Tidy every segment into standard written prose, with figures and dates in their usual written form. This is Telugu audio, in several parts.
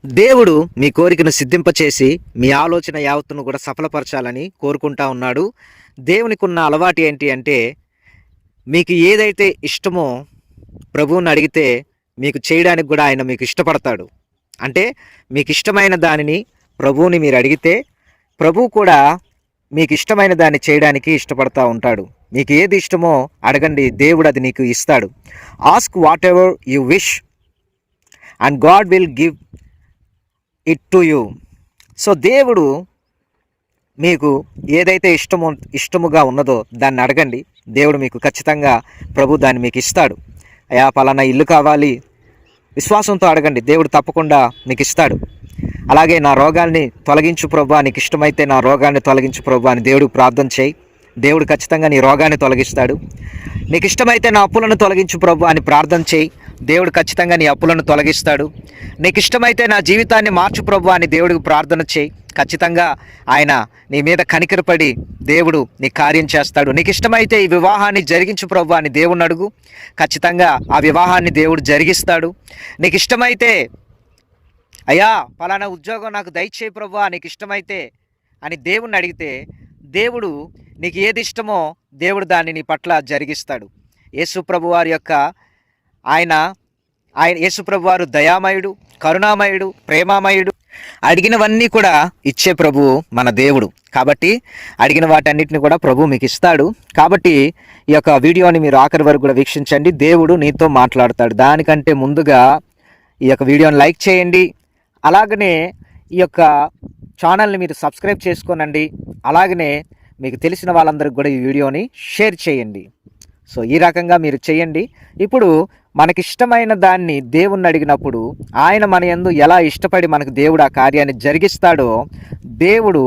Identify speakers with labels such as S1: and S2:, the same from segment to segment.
S1: దేవుడు మీ కోరికను సిద్ధింపచేసి మీ ఆలోచన యావత్తును కూడా సఫలపరచాలని కోరుకుంటా ఉన్నాడు. దేవునికి ఉన్న అలవాటు ఏంటి అంటే, మీకు ఏదైతే ఇష్టమో ప్రభువుని అడిగితే మీకు చేయడానికి కూడా ఆయన మీకు ఇష్టపడతాడు. అంటే మీకు ఇష్టమైన దానిని ప్రభువుని మీరు అడిగితే ప్రభువు కూడా మీకు ఇష్టమైన దాన్ని చేయడానికి ఇష్టపడతా ఉంటాడు. మీకు ఏది ఇష్టమో అడగండి, దేవుడు అది నీకు ఇస్తాడు. Ask whatever you wish and God will give it to you. So దేవుడు మీకు ఏదైతే ఇష్టముగా ఉన్నదో దాన్ని అడగండి, దేవుడు మీకు ఖచ్చితంగా ప్రభు దాన్ని మీకు ఇస్తాడు. అయా పలానా ఇల్లు కావాలి, విశ్వాసంతో అడగండి, దేవుడు తప్పకుండా మీకు ఇస్తాడు. అలాగే నా రోగాల్ని తొలగించు ప్రభు, నీకు ఇష్టమైతే నా రోగాన్ని తొలగించు ప్రభు అని దేవుడు ప్రార్థన చేయి, దేవుడు ఖచ్చితంగా నీ రోగాన్ని తొలగిస్తాడు. నీకు ఇష్టమైతే నా అప్పులను తొలగించు ప్రభు అని ప్రార్థన చేయి, దేవుడు ఖచ్చితంగా నీ అప్పులను తొలగిస్తాడు. నీకు ఇష్టమైతే నా జీవితాన్ని మార్చు ప్రభు అని దేవుడికి ప్రార్థన చేయి, ఖచ్చితంగా ఆయన నీ మీద కనికరపడి దేవుడు నీ కార్యం చేస్తాడు. నీకు ఇష్టమైతే ఈ వివాహాన్ని జరిగించు ప్రభు అని దేవుడిని అడుగు, ఖచ్చితంగా ఆ వివాహాన్ని దేవుడు జరిగిస్తాడు. నీకు ఇష్టమైతే అయ్యా పలానా ఉద్యోగం నాకు దయచేయి ప్రభు నీకు ఇష్టమైతే అని దేవుణ్ణి అడిగితే దేవుడు నీకు ఏది ఇష్టమో దేవుడు దాన్ని నీ పట్ల జరిగిస్తాడు. యేసు ప్రభు వారి యొక్క ఆయన యేసుప్రభు వారు దయామయుడు, కరుణామయుడు, ప్రేమామయుడు. అడిగినవన్నీ కూడా ఇచ్చే ప్రభువు మన దేవుడు. కాబట్టి అడిగిన వాటన్నిటిని కూడా ప్రభు మీకు ఇస్తాడు. కాబట్టి ఈ యొక్క వీడియోని మీరు ఆఖరి వరకు కూడా వీక్షించండి, దేవుడు నీతో మాట్లాడతాడు. దానికంటే ముందుగా ఈ యొక్క వీడియోని లైక్ చేయండి, అలాగనే ఈ యొక్క ఛానల్ని మీరు సబ్స్క్రైబ్ చేసుకోనండి, అలాగనే మీకు తెలిసిన వాళ్ళందరికీ కూడా ఈ వీడియోని షేర్ చేయండి. సో ఈ రకంగా మీరు చేయండి. ఇప్పుడు మనకిష్టమైన దాన్ని దేవుణ్ణి అడిగినప్పుడు ఆయన మన యందు ఎలా ఇష్టపడి మనకు దేవుడు ఆ కార్యాన్ని జరిగిస్తాడో దేవుడు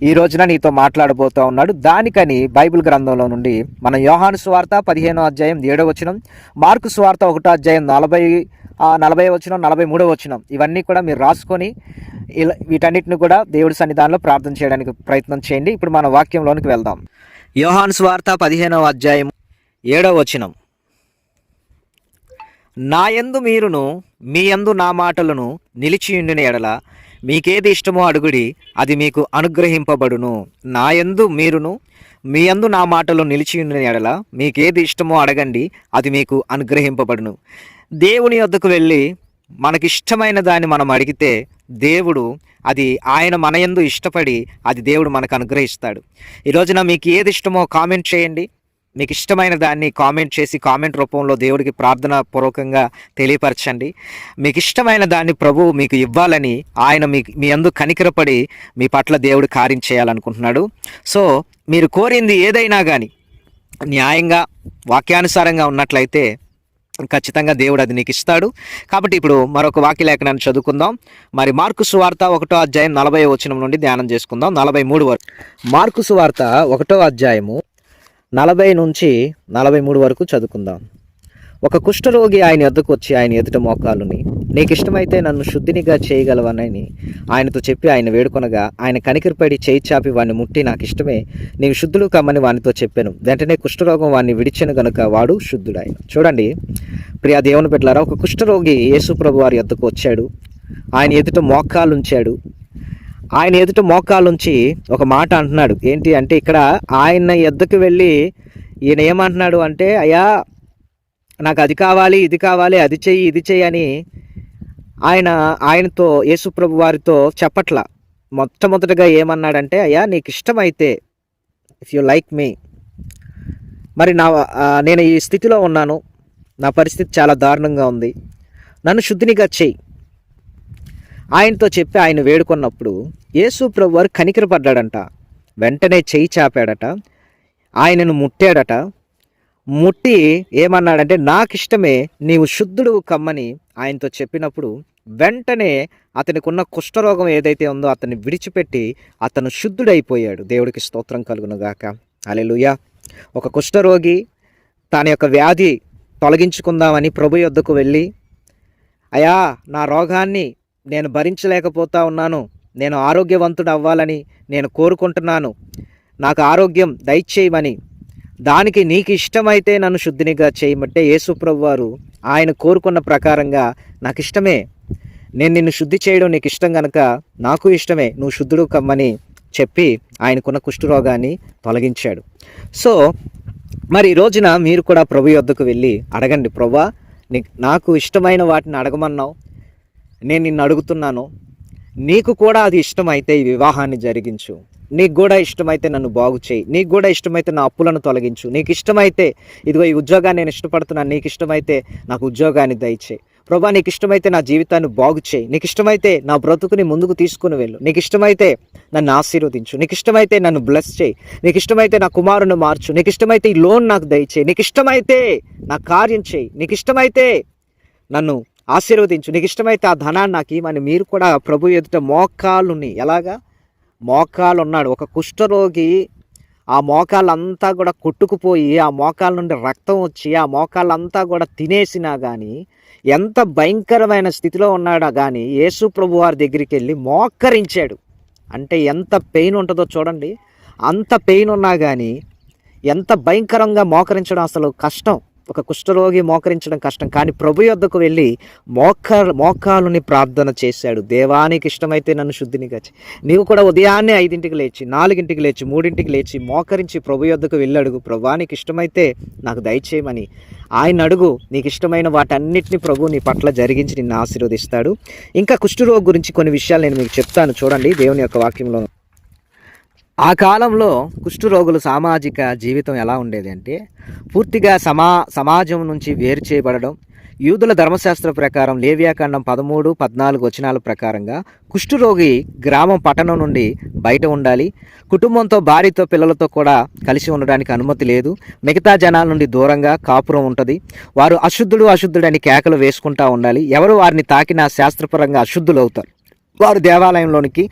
S1: ఈ రోజున నీతో మాట్లాడబోతూ ఉన్నాడు. దానికని బైబిల్ గ్రంథంలో నుండి మన యోహాను సువార్త 15వ అధ్యాయం 7వ వచనం, మార్కు సువార్త 1వ అధ్యాయం 40వ వచనం, 43వ వచనం ఇవన్నీ కూడా మీరు రాసుకొని వీటన్నిటిని కూడా దేవుడి సన్నిధానంలో ప్రార్థన చేయడానికి ప్రయత్నం చేయండి. ఇప్పుడు మన వాక్యంలోనికి వెళ్దాం. యోహాను సువార్త 15వ అధ్యాయం 7వ వచనం, నా యందు మీరును మీ యందు నా మాటలను నిలిచియుండిన ఎడల మీకేది ఇష్టమో అడుగుడి, అది మీకు అనుగ్రహింపబడును. నా యందు మీరును మీ యందు నా మాటలు నిలిచియుండిన ఎడల మీకేది ఇష్టమో అడగండి, అది మీకు అనుగ్రహింపబడును. దేవుని వద్దకు వెళ్ళి మనకిష్టమైన దాన్ని మనం అడిగితే దేవుడు అది ఆయన మన యందు ఇష్టపడి అది దేవుడు మనకు అనుగ్రహిస్తాడు. ఈ రోజున మీకు ఏది ఇష్టమో కామెంట్ చేయండి. మీకు ఇష్టమైన దాన్ని కామెంట్ చేసి కామెంట్ రూపంలో దేవుడికి ప్రార్థన పూర్వకంగా తెలియపరచండి. మీకు ఇష్టమైన దాన్ని ప్రభువు మీకు ఇవ్వాలని ఆయన మీ యందు కనికరపడి మీ పట్ల దేవుడు కార్యం చేయాలనుకుంటున్నాడు. సో మీరు కోరింది ఏదైనా కానీ న్యాయంగా వాక్యానుసారంగా ఉన్నట్లయితే ఖచ్చితంగా దేవుడు అది నీకు ఇస్తాడు. కాబట్టి ఇప్పుడు మరొక వాక్య లేఖనాన్ని చదువుకుందాం. మరి మార్కు సువార్త 1వ అధ్యాయం 40వ వచనం నుండి ధ్యానం చేసుకుందాం 43 వరకు. మార్కు సువార్త 1వ అధ్యాయము 40 నుంచి 43 వరకు చదువుకుందాం. ఒక కుష్ఠరోగి ఆయన వద్దకు వచ్చి ఆయన ఎదుట మోకాలుని, నీకు ఇష్టమైతే నన్ను శుద్ధినిగా చేయగలవనని ఆయనతో చెప్పి ఆయన వేడుకొనగా ఆయన కనికరపడి చేయి చాపి వాడిని ముట్టి, నాకు ఇష్టమే, నీవు శుద్ధుడు కమ్మని వానితో చెప్పాను. వెంటనే కుష్ఠరోగం వాడిని విడిచెను గనుక వాడు శుద్ధుడాయన. చూడండి ప్రియా దేవుని బిడ్డలారా, ఒక కుష్ఠరోగి యేసు ప్రభు వారి వద్దకు వచ్చాడు. ఆయన ఎదుట మోకాలుంచాడు. ఆయన ఎదుట మోకాలుంచి ఒక మాట అంటున్నాడు. ఏంటి అంటే, ఇక్కడ ఆయన ఎద్దకు వెళ్ళి ఈయన ఏమంటున్నాడు అంటే, అయ్యా నాకు అది కావాలి, ఇది కావాలి, అది చెయ్యి, ఇది చెయ్యి అని ఆయనతో యేసుప్రభు వారితో చెప్పట్లా. మొట్టమొదటిగా ఏమన్నాడంటే, అయ్యా నీకు ఇష్టమైతే, ఇఫ్ యు లైక్ మీ, మరి నేను ఈ స్థితిలో ఉన్నాను, నా పరిస్థితి చాలా దారుణంగా ఉంది, నన్ను శుద్ధినిగా చెయ్యి ఆయనతో చెప్పి ఆయన వేడుకున్నప్పుడు యేసు ప్రభు వారు కనికరపడ్డాడంట. వెంటనే చెయ్యి చాపాడట, ఆయనను ముట్టాడట. ముట్టి ఏమన్నాడంటే, నాకు ఇష్టమే, నీవు శుద్ధుడు కమ్మని ఆయనతో చెప్పినప్పుడు వెంటనే అతనికి ఉన్న కుష్ఠరోగం ఏదైతే ఉందో అతన్ని విడిచిపెట్టి అతను శుద్ధుడైపోయాడు. దేవుడికి స్తోత్రం కలుగునుగాక. హల్లెలూయా. ఒక కుష్ఠరోగి తన యొక్క వ్యాధి తొలగించుకుందామని ప్రభు యొద్దకు వెళ్ళి, అయ్యా నా రోగాన్ని నేను భరించలేకపోతా ఉన్నాను, నేను ఆరోగ్యవంతుడు అవ్వాలని నేను కోరుకుంటున్నాను, నాకు ఆరోగ్యం దయచేయమని, దానికి నీకు ఇష్టమైతే నన్ను శుద్ధినిగా చేయమంటే యేసు ప్రభు వారు ఆయన కోరుకున్న ప్రకారంగా నాకు ఇష్టమే, నేను నిన్ను శుద్ధి చేయడం నీకు ఇష్టం కనుక నాకు ఇష్టమే, నువ్వు శుద్ధుడు కమ్మని చెప్పి ఆయనకున్న కుష్ఠరోగాన్ని తొలగించాడు. సో మరి ఈ రోజున మీరు కూడా ప్రభు యొద్దకు వెళ్ళి అడగండి, ప్రభువా నాకు ఇష్టమైన వాటిని అడగమన్నావు, నేను నిన్ను అడుగుతున్నాను, నీకు కూడా అది ఇష్టమైతే ఈ వివాహాన్ని జరిగించు, నీకు కూడా ఇష్టమైతే నన్ను బాగు చేయి, నీకు కూడా ఇష్టమైతే నా అప్పులను తొలగించు, నీకు ఇష్టమైతే ఇదిగో ఈ ఉద్యోగాన్ని నేను ఇష్టపడుతున్నాను, నీకు ఇష్టమైతే నాకు ఉద్యోగాన్ని దయచేయి ప్రభా, నీకు ఇష్టమైతే నా జీవితాన్ని బాగు చేయి, నీకు ఇష్టమైతే నా బ్రతుకుని ముందుకు తీసుకుని వెళ్ళు, నీకు ఇష్టమైతే నన్ను ఆశీర్వదించు, నీకు ఇష్టమైతే నన్ను బ్లెస్ చేయి, నీకు ఇష్టమైతే నా కుమారుని మార్చు, నీకు ఇష్టమైతే ఈ లోన్ నాకు దయచేయి, నీకు ఇష్టమైతే నా కార్యం చేయి, నీకు ఇష్టమైతే నన్ను ఆశీర్వదించు, నీకు ఇష్టమైతే ఆ ధనాన్ని నాకు ఇవ్వని మీరు కూడా ప్రభు ఎదుట మోకాళ్ళుని ఎలాగా మోకాలు ఉన్నాడు. ఒక కుష్ఠరోగి ఆ మోకాళ్ళంతా కూడా కొట్టుకుపోయి ఆ మోకాళ్ళ నుండి రక్తం వచ్చి ఆ మోకాళ్ళంతా కూడా తినేసినా కానీ ఎంత భయంకరమైన స్థితిలో ఉన్నాడా కానీ యేసు ప్రభు వారి దగ్గరికి వెళ్ళి మోకరించాడు. అంటే ఎంత పెయిన్ ఉంటుందో చూడండి. అంత పెయిన్ ఉన్నా కానీ ఎంత భయంకరంగా మోకరించడం అసలు కష్టం. ఒక కుష్ఠరోగి మోకరించడం కష్టం, కానీ ప్రభు యొద్దకు వెళ్ళి మోకాలుని ప్రార్థన చేశాడు. దేవానికి ఇష్టమైతే నన్ను శుద్ధినిగా చేయి. నీవు కూడా ఉదయాన్నే 5ంటికి లేచి 4ంటికి లేచి 3ంటికి లేచి మోకరించి ప్రభు యొద్దకు వెళ్ళి అడుగు, ప్రభా నీకు ఇష్టమైతే నాకు దయచేయమని ఆయన అడుగు. నీకు ఇష్టమైన వాటన్నిటిని ప్రభు నీ పట్ల జరిగించి నిన్ను ఆశీర్వదిస్తాడు. ఇంకా కుష్ఠరోగి గురించి కొన్ని విషయాలు నేను మీకు చెప్తాను చూడండి దేవుని యొక్క వాక్యంలో. ఆ కాలంలో కుష్ఠరోగుల సామాజిక జీవితం ఎలా ఉండేది అంటే పూర్తిగా సమాజం నుంచి వేరు చేయబడడం. యూదుల ధర్మశాస్త్ర ప్రకారం లేవియాకాండం 13-14 వచనాల ప్రకారంగా కుష్ఠరోగి గ్రామం పట్టణం నుండి బయట ఉండాలి. కుటుంబంతో భార్యతో పిల్లలతో కూడా కలిసి ఉండడానికి అనుమతి లేదు. మిగతా జనాల నుండి దూరంగా కాపురం ఉంటుంది. వారు అశుద్ధుడని కేకలు వేసుకుంటూ ఉండాలి. ఎవరు వారిని తాకినా శాస్త్రపరంగా అశుద్ధులు అవుతారు. వారు దేవాలయంలోనికి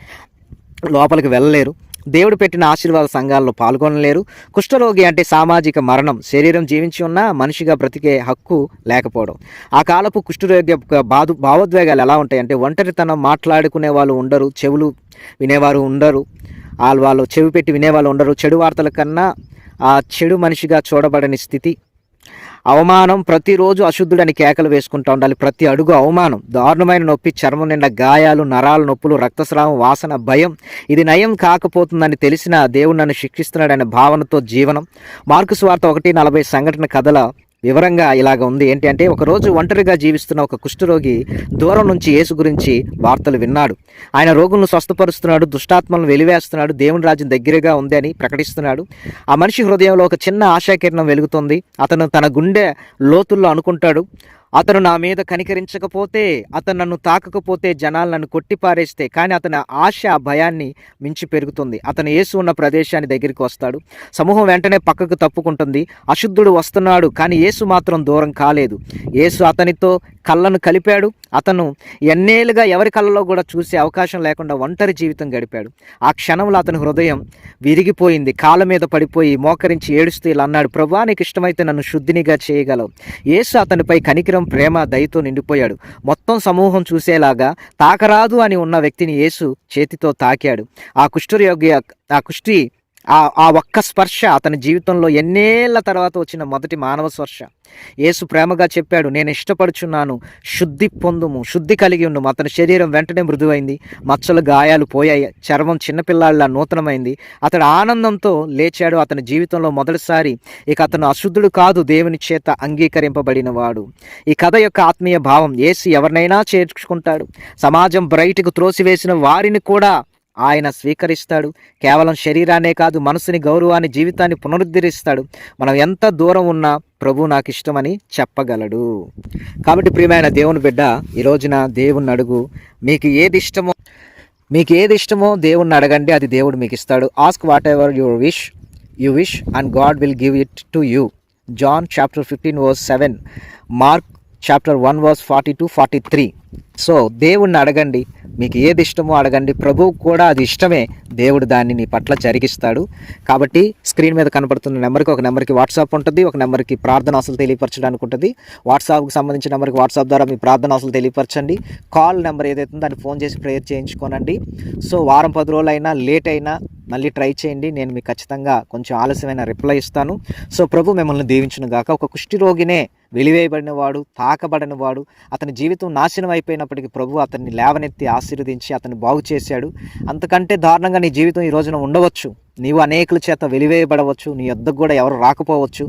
S1: లోపలికి వెళ్ళలేరు. దేవుడు పెట్టిన ఆశీర్వాద సంఘాల్లో పాల్గొనలేరు. కుష్ఠరోగి అంటే సామాజిక మరణం. శరీరం జీవించి ఉన్నా మనిషిగా బ్రతికే హక్కు లేకపోవడం. ఆ కాలపు కుష్ఠరోగి భావోద్వేగాలు ఎలా ఉంటాయంటే ఒంటరితనం, మాట్లాడుకునే వాళ్ళు ఉండరు, చెవులు వినేవారు ఉండరు, వాళ్ళు చెవి పెట్టి వినేవాళ్ళు ఉండరు, చెడు వార్తల కన్నా ఆ చెడు మనిషిగా చూడబడని స్థితి, అవమానం, ప్రతిరోజు అశుద్ధుడని కేకలు వేసుకుంటూ ఉండాలి. ప్రతి అడుగు అవమానం, దారుణమైన నొప్పి, చర్మం నిండా గాయాలు, నరాల నొప్పులు, రక్తస్రావం, వాసన, భయం. ఇది నయం కాకపోతుందని తెలిసిన దేవుడు నన్ను శిక్షిస్తున్నాడనే భావనతో జీవనం. మార్కు సువార్త 1:40 సంఘటన కథల వివరంగా ఇలాగ ఉంది. ఏంటి అంటే ఒకరోజు ఒంటరిగా జీవిస్తున్న ఒక కుష్ఠరోగి దూరం నుంచి యేసు గురించి వార్తలు విన్నాడు. ఆయన రోగులను స్వస్థపరుస్తున్నాడు, దుష్టాత్మలను వెలివేస్తున్నాడు, దేవుని రాజ్యం దగ్గరగా ఉంది అని ప్రకటిస్తున్నాడు. ఆ మనిషి హృదయంలో ఒక చిన్న ఆశాకిరణం వెలుగుతుంది. అతను తన గుండె లోతుల్లో అనుకుంటాడు, అతను నా మీద కనికరించకపోతే, అతను నన్ను తాకకపోతే, జనాలు నన్ను కొట్టిపారేస్తే, కానీ అతని ఆశ భయాన్ని మించి పెరుగుతుంది. అతను యేసు ఉన్న ప్రదేశాన్ని దగ్గరికి వస్తాడు. సమూహం వెంటనే పక్కకు తప్పుకుంటుంది. అశుద్ధుడు వస్తున్నాడు, కానీ యేసు మాత్రం దూరం కాలేదు. యేసు అతనితో కళ్ళను కలిపాడు. అతను ఎన్నేళ్ళుగా ఎవరి కళ్ళలో కూడా చూసే అవకాశం లేకుండా ఒంటరి జీవితం గడిపాడు. ఆ క్షణంలో అతని హృదయం విరిగిపోయింది. కాళ్ళ మీద పడిపోయి మోకరించి ఏడుస్తూ ఇలా అన్నాడు, ప్రభువా నీకు ఇష్టమైతే నన్ను శుద్ధినిగా చేయగలవు. యేసు అతనిపై కనికరం, ప్రేమ, దయతో నిండిపోయాడు. మొత్తం సమూహం చూసేలాగా తాకరాదు అని ఉన్న వ్యక్తిని యేసు చేతితో తాకాడు. ఆ కుష్ఠి ఆ ఒక్క స్పర్శ అతని జీవితంలో ఎన్నేళ్ల తర్వాత వచ్చిన మొదటి మానవ స్పర్శ. యేసు ప్రేమగా చెప్పాడు, నేను ఇష్టపడుచున్నాను, శుద్ధి పొందుము, శుద్ధి కలిగి ఉండుము. అతని శరీరం వెంటనే మృదువైంది. మచ్చలు, గాయాలు పోయాయి. చర్మం చిన్నపిల్లాళ్ళ నూతనమైంది. అతడు ఆనందంతో లేచాడు. అతని జీవితంలో మొదటిసారి ఇక అతను అశుద్ధుడు కాదు, దేవుని చేత అంగీకరింపబడిన వాడు. ఈ కథ యొక్క ఆత్మీయ భావం, యేసు ఎవరినైనా చేర్చుకుంటాడు. సమాజం బయటకు త్రోసివేసిన వారిని కూడా ఆయన స్వీకరిస్తాడు. కేవలం శరీరాన్నే కాదు, మనసుని, గౌరవాన్ని, జీవితాన్ని పునరుద్ధరిస్తాడు. మనం ఎంత దూరం ఉన్నా ప్రభు నాకు ఇష్టమని చెప్పగలడు. కాబట్టి ప్రియమైన దేవుని బిడ్డ, ఈ రోజున దేవుణ్ణి అడుగు. మీకు ఏది ఇష్టమో దేవుణ్ణి అడగండి, అది దేవుడు మీకు ఇస్తాడు. Ask whatever you wish and God will give it to you. John chapter 15:7, Mark chapter 1:40-43. So దేవుణ్ణి అడగండి, మీకు ఏది ఇష్టమో అడగండి, ప్రభువు కూడా అది ఇష్టమే, దేవుడు దాన్ని నీ పట్ల జరిగిస్తాడు. కాబట్టి స్క్రీన్ మీద కనపడుతున్న నెంబర్కి, ఒక నెంబర్కి వాట్సాప్ ఉంటుంది, ఒక నెంబర్కి ప్రార్థన అసలు తెలియపరచడానికి ఉంటుంది. వాట్సాప్కి సంబంధించిన నెంబర్కి వాట్సాప్ ద్వారా మీ ప్రార్థన అసలు తెలియపరచండి. కాల్ నెంబర్ ఏదైతే దాన్ని ఫోన్ చేసి ప్రేయర్ చేయించుకోనండి. సో వారం 10 రోజులైనా లేట్ అయినా మళ్ళీ ట్రై చేయండి, నేను మీకు ఖచ్చితంగా కొంచెం ఆలస్యమైన రిప్లై ఇస్తాను. సో ప్రభు మిమ్మల్ని దీవించును గాక. ఒక కుష్ఠరోగినే వెలివేయబడినవాడు, తాకబడినవాడు, అతని జీవితం నాశనం అయిపోయినప్పటికీ ప్రభు అతన్ని లేవనెత్తి ఆశీర్వదించి అతన్ని బాగు చేశాడు. అంతకంటే దారుణంగా నీ జీవితం ఈ రోజున ఉండవచ్చు. నీవు అనేకుల చేత వెలివేయబడవచ్చు, నీ యొద్దకు కూడా ఎవరు రాకపోవచ్చు.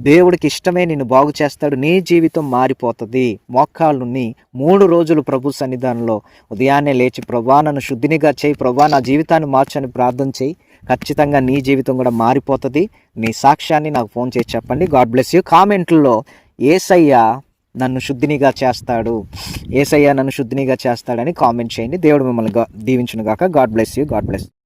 S1: దేవుడికి ఇష్టమే నిన్ను బాగు చేస్తాడు. నీ జీవితం మారిపోతుంది. మోకాళ్ళుని 3 రోజులు ప్రభు సన్నిధానంలో ఉదయాన్నే లేచి, ప్రభా నన్ను శుద్ధినిగా చేయి, ప్రభా నా జీవితాన్ని మార్చని ప్రార్థన చేయి. ఖచ్చితంగా నీ జీవితం కూడా మారిపోతుంది. నీ సాక్ష్యాన్ని నాకు ఫోన్ చేసి చెప్పండి. God bless you. కామెంట్లో యేసయ్య నన్ను శుద్ధినిగా చేస్తాడు, యేసయ్య నన్ను శుద్ధినిగా చేస్తాడని కామెంట్ చేయండి. దేవుడు మిమ్మల్ని దీవించును గాక. God bless you. God bless.